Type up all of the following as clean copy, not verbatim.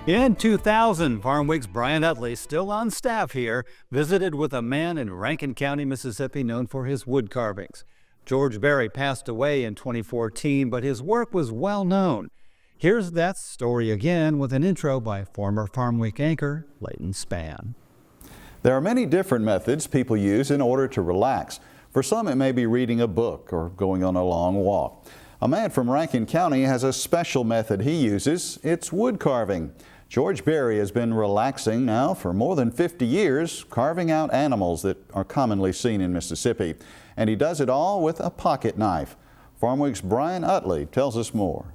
In 2000, Farmweek's Brian Utley, still on staff here, visited with a man in Rankin County, Mississippi, known for his wood carvings. George Berry passed away in 2014, but his work was well known. Here's that story again with an intro by former Farmweek anchor Leighton Spann. There are many different methods people use in order to relax. For some, it may be reading a book or going on a long walk. A man from Rankin County has a special method he uses. It's wood carving. George Berry has been relaxing now for more than 50 years, carving out animals that are commonly seen in Mississippi. And he does it all with a pocket knife. Farmweek's Brian Utley tells us more.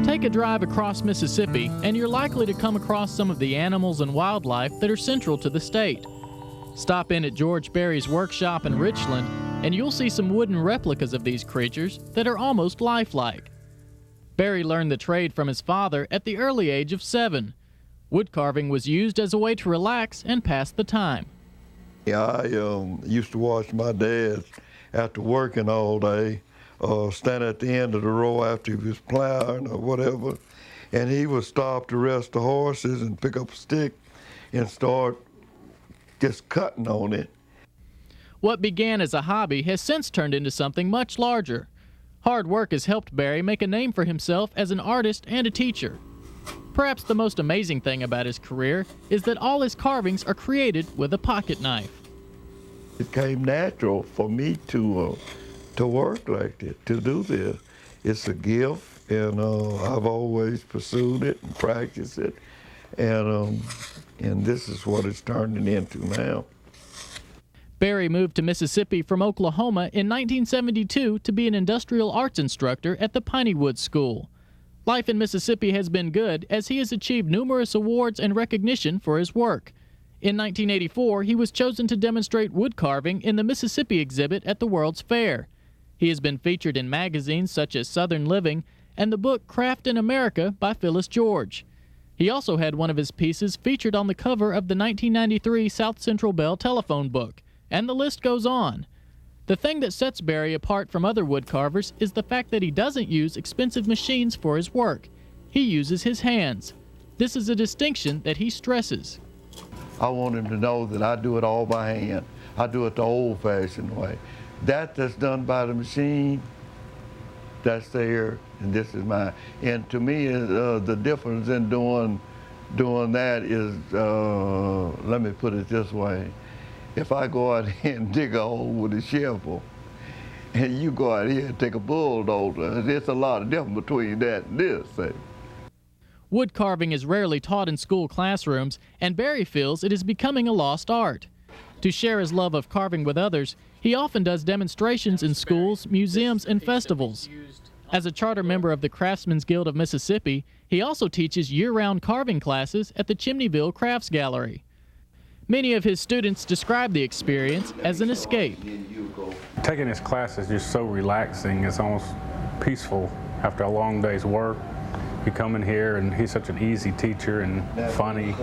Take a drive across Mississippi and you're likely to come across some of the animals and wildlife that are central to the state. Stop in at George Berry's workshop in Richland and you'll see some wooden replicas of these creatures that are almost lifelike. Berry learned the trade from his father at the early age of 7. Wood carving was used as a way to relax and pass the time. I used to watch my dad after working all day, stand at the end of the row after he was plowing or whatever, and he would stop to rest the horses and pick up a stick and start just cutting on it. What began as a hobby has since turned into something much larger. Hard work has helped Berry make a name for himself as an artist and a teacher. Perhaps the most amazing thing about his career is that all his carvings are created with a pocket knife. It came natural for me to work like that, to do this. It's a gift, and I've always pursued it and practiced it, and this is what it's turning into now. Berry moved to Mississippi from Oklahoma in 1972 to be an industrial arts instructor at the Pineywood School. Life in Mississippi has been good as he has achieved numerous awards and recognition for his work. In 1984, he was chosen to demonstrate wood carving in the Mississippi exhibit at the World's Fair. He has been featured in magazines such as Southern Living and the book Craft in America by Phyllis George. He also had one of his pieces featured on the cover of the 1993 South Central Bell telephone book, and the list goes on. The thing that sets Berry apart from other wood carvers is the fact that he doesn't use expensive machines for his work. He uses his hands. This is a distinction that he stresses. I want him to know that I do it all by hand. I do it the old-fashioned way. That's done by the machine, that's there, and this is mine. And to me, the difference in doing that is, let me put it this way. If I go out here and dig a hole with a shovel, and you go out here and take a bulldozer, there's a lot of difference between that and this thing. Wood carving is rarely taught in school classrooms, and Berry feels it is becoming a lost art. To share his love of carving with others, he often does demonstrations in schools, museums, and festivals. As a charter member of the Craftsmen's Guild of Mississippi, he also teaches year-round carving classes at the Chimneyville Crafts Gallery. Many of his students describe the experience as an escape. Taking his class is just so relaxing. It's almost peaceful after a long day's work. You come in here and he's such an easy teacher and funny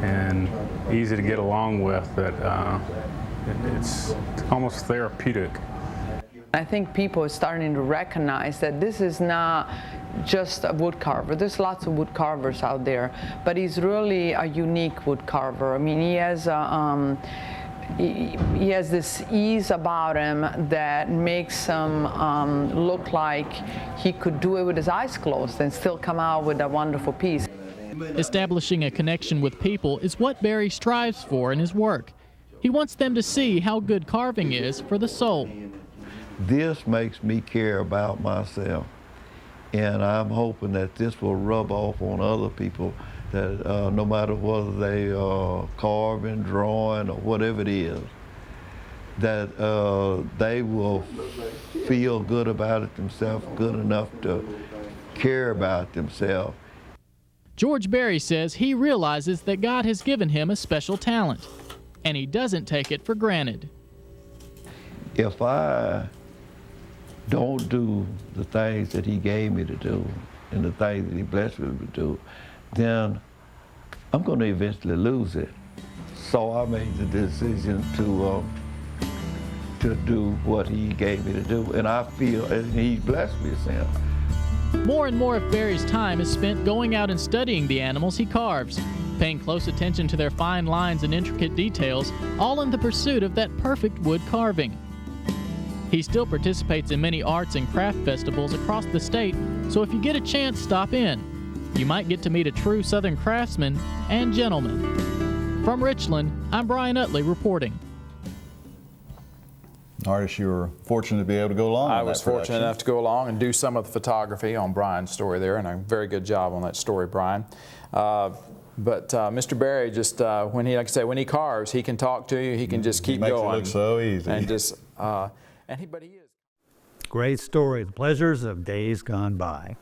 and easy to get along with that it's almost therapeutic. I think people are starting to recognize that this is not just a wood carver. There's lots of wood carvers out there, but he's really a unique wood carver. I mean, he has this ease about him that makes him look like he could do it with his eyes closed and still come out with a wonderful piece. Establishing a connection with people is what Berry strives for in his work. He wants them to see how good carving is for the soul. This makes me care about myself, and I'm hoping that this will rub off on other people, that no matter whether they are carving, drawing, or whatever it is, that they will feel good about it themselves, good enough to care about themselves. George Berry says he realizes that God has given him a special talent, and he doesn't take it for granted. If I don't do the things that he gave me to do and the things that he blessed me to do, then I'm going to eventually lose it. So I made the decision to do what he gave me to do, and I feel, and he blessed me, Sam. More and more of Berry's time is spent going out and studying the animals he carves, paying close attention to their fine lines and intricate details, all in the pursuit of that perfect wood carving. He still participates in many arts and craft festivals across the state, so if you get a chance, stop in. You might get to meet a true Southern craftsman and gentleman. From Richland, I'm Brian Utley reporting. Artist, you were fortunate to be able to go along. I was fortunate enough to go along and do some of the photography on Brian's story there, and a very good job on that story, Brian. But Mr. Berry, just when he, like I say, when he carves, he can talk to you. He can just keep going. Makes it look so easy. And just, but he is. Great story. The pleasures of days gone by.